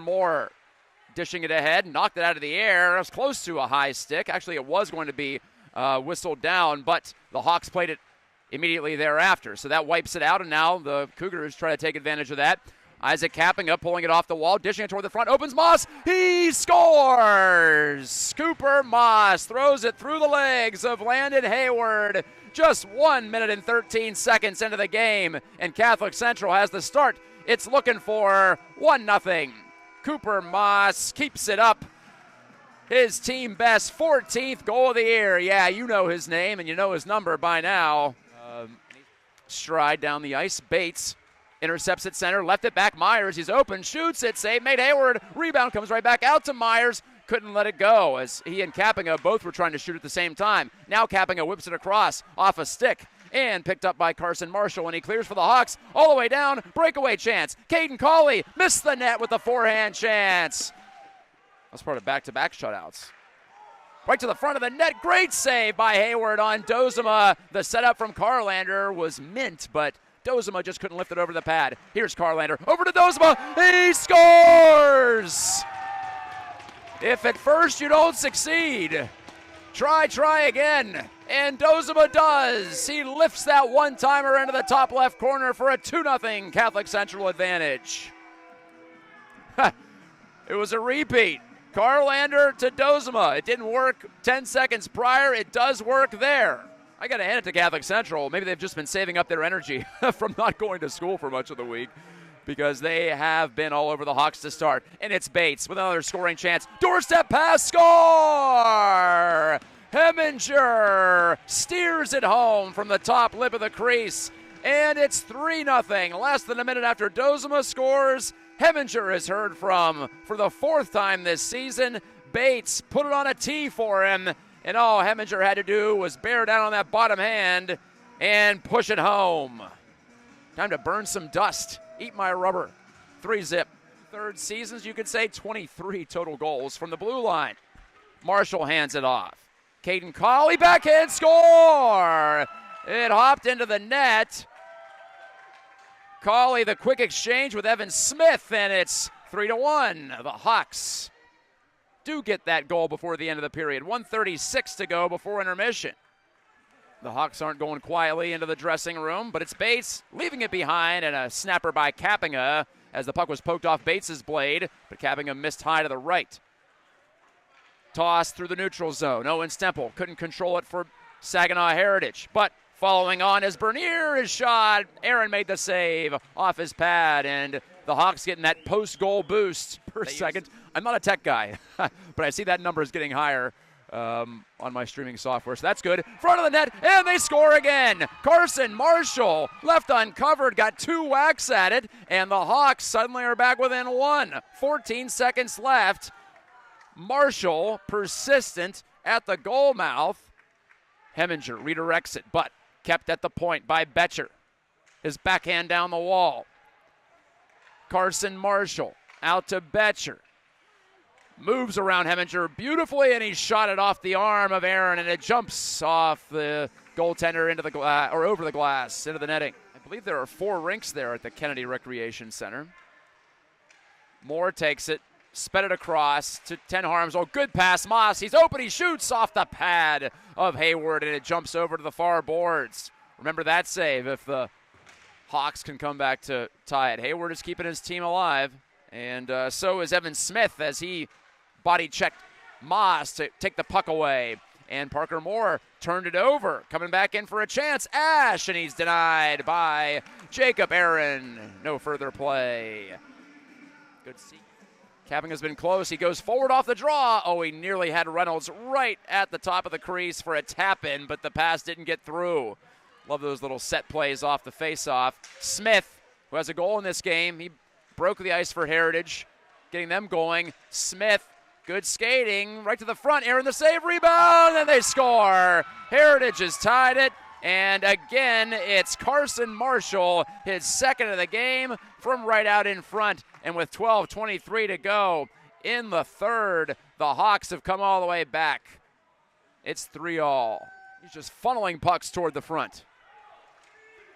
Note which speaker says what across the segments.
Speaker 1: Moore dishing it ahead, knocked it out of the air. It was close to a high stick. Actually, it was going to be whistled down, but the Hawks played it immediately thereafter. So that wipes it out, and now the Cougars try to take advantage of that. Isaac Kappinga pulling it off the wall, dishing it toward the front, opens Maas. He scores! Cooper Maas throws it through the legs of Landon Hayward. Just 1 minute and 13 seconds into the game, and Catholic Central has the start. It's looking for 1-0. Cooper Maas keeps it up. His team best 14th goal of the year. Yeah, you know his name and you know his number by now. Stride down the ice. Bates intercepts at center, left it back. Myers, he's open, shoots it, save made. Hayward, rebound comes right back out to Myers. Couldn't let it go as he and Kappinga both were trying to shoot at the same time. Now Kappinga whips it across off a stick and picked up by Carsyn Marshall, and he clears for the Hawks all the way down. Breakaway chance. Caden Cawley missed the net with a forehand chance. That's part of back-to-back shutouts. Right to the front of the net. Great save by Hayward on Doezema. The setup from Carlander was mint, but Doezema just couldn't lift it over the pad. Here's Carlander. Over to Doezema. He scores! If at first you don't succeed, try again. And Doezema does. He lifts that one-timer into the top left corner for a 2-0 Catholic Central advantage. It was a repeat. Carlander to Doezema. It didn't work 10 seconds prior. It does work there. I got to hand it to Catholic Central. Maybe they've just been saving up their energy from not going to school for much of the week, because they have been all over the Hawks to start. And it's Bates with another scoring chance. Doorstep pass, score! Heminger steers it home from the top lip of the crease. And it's 3-0. Less than a minute after Doezema scores, Heminger is heard from for the 4th time this season. Bates put it on a tee for him, and all Heminger had to do was bear down on that bottom hand and push it home. Time to burn some dust. Eat my rubber. 3-0. Third seasons, you could say 23 total goals from the blue line. Marshall hands it off. Caden Cawley, backhand score! It hopped into the net. Cawley, the quick exchange with Evan Smith, and it's 3-1. The Hawks do get that goal before the end of the period. 1:36 to go before intermission. The Hawks aren't going quietly into the dressing room, but it's Bates leaving it behind, and a snapper by Kappinga as the puck was poked off Bates' blade, but Kappinga missed high to the right. Toss through the neutral zone. Owen Stemple couldn't control it for Saginaw Heritage, but following on as Bernier is shot, Aaron made the save off his pad, and the Hawks getting that post-goal boost per second. I'm not a tech guy, but I see that number is getting higher on my streaming software, so that's good. Front of the net, and they score again. Carsyn Marshall, left uncovered, got 2 whacks at it, and the Hawks suddenly are back within 1. 14 seconds left. Marshall, persistent at the goal mouth. Heminger redirects it, but kept at the point by Betcher. His backhand down the wall. Carsyn Marshall out to Betcher. Moves around Heminger beautifully, and he shot it off the arm of Aaron, and it jumps off the goaltender into the glass, or over the glass, into the netting. I believe there are 4 rinks there at the Kennedy Recreation Center. Moore takes it, sped it across to Ten Harms. Oh, good pass, Maas. He's open, he shoots off the pad of Hayward, and it jumps over to the far boards. Remember that save if the Hawks can come back to tie it. Hayward is keeping his team alive, and so is Evan Smith as he body checked Maas to take the puck away. And Parker Moore turned it over, coming back in for a chance. Ash, and he's denied by Jacob Aaron. No further play. Good see. Kappinga's been close. He goes forward off the draw. Oh, he nearly had Reynolds right at the top of the crease for a tap-in, but the pass didn't get through. Love those little set plays off the face-off. Smith, who has a goal in this game, he broke the ice for Heritage, getting them going. Smith, good skating, right to the front. Aaron the save, rebound, and they score. Heritage has tied it, and again, it's Carsyn Marshall, his second of the game, from right out in front. And with 12:23 to go in the third, the Hawks have come all the way back. It's 3-3. He's just funneling pucks toward the front.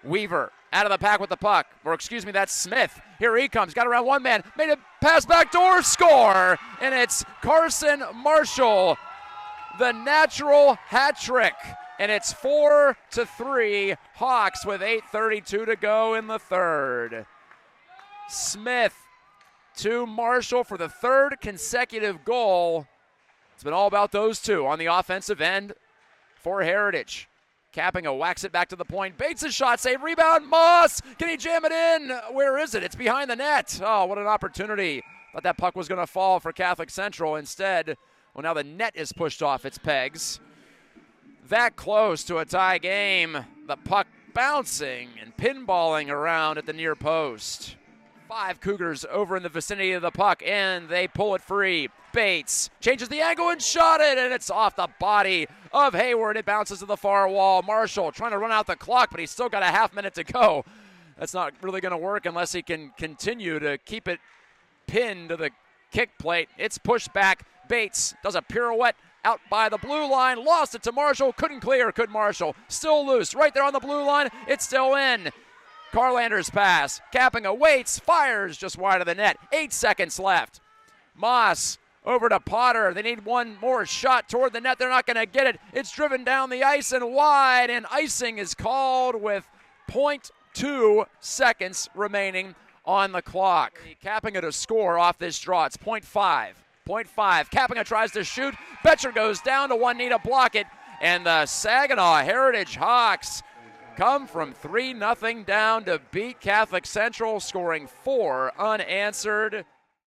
Speaker 1: Weaver out of the pack with the puck. Or excuse me, that's Smith. Here he comes. Got around one man. Made a pass back door. Score. And it's Carsyn Marshall. The natural hat trick. And it's 4-3 Hawks with 8:32 to go in the third. Smith to Marshall for the third consecutive goal. It's been all about those two on the offensive end for Heritage. Capping whacks it back to the point. Bates' shot, save, rebound. Maas, can he jam it in? Where is it? It's behind the net. Oh, what an opportunity. Thought that puck was going to fall for Catholic Central. Instead, well, now the net is pushed off its pegs. That close to a tie game. The puck bouncing and pinballing around at the near post. 5 Cougars over in the vicinity of the puck, and they pull it free. Bates changes the angle and shot it, and it's off the body of Hayward. It bounces to the far wall. Marshall trying to run out the clock, but he's still got a half minute to go. That's not really going to work unless he can continue to keep it pinned to the kick plate. It's pushed back. Bates does a pirouette out by the blue line, lost it to Marshall, couldn't clear, could Marshall. Still loose, right there on the blue line, it's still in. Carlander's pass, Capping waits, fires just wide of the net. 8 seconds left. Maas over to Potter. They need one more shot toward the net. They're not going to get it. It's driven down the ice and wide, and icing is called with 0.2 seconds remaining on the clock. Capping to score off this draw. It's 0.5. 0.5. Capping tries to shoot. Betcher goes down to one knee to block it, and the Saginaw Heritage Hawks come from 3-0 down to beat Catholic Central, scoring 4 unanswered.